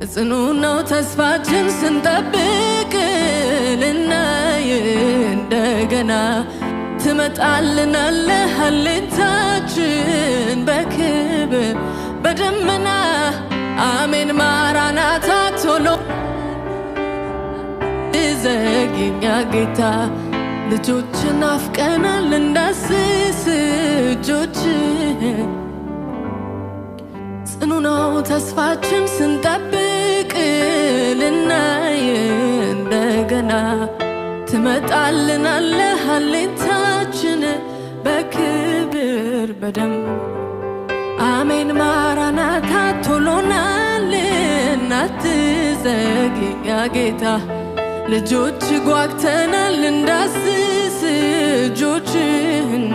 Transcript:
ጽኑ ነው ተስፋችን ስንጠብቅ ልናይ እንደገና ትመጣልናለህ አለኝታችን በክብር በደመና አሜን ማራናታ ቶሎ ዘግኛ ጌታ ልጆችን አፍቀናል እንዳስስ እጆችህን ጽኑ ነው ተስፋችን ስንጠብቅ ልናይ እንደገና ትመጣልናለህ አለኝታችን በክብር በደም አሜን ማራናታ ቶሎናልን አትዘግኛ ጌታ ልጆች ጓግተናል እንዳስስ እጆችህን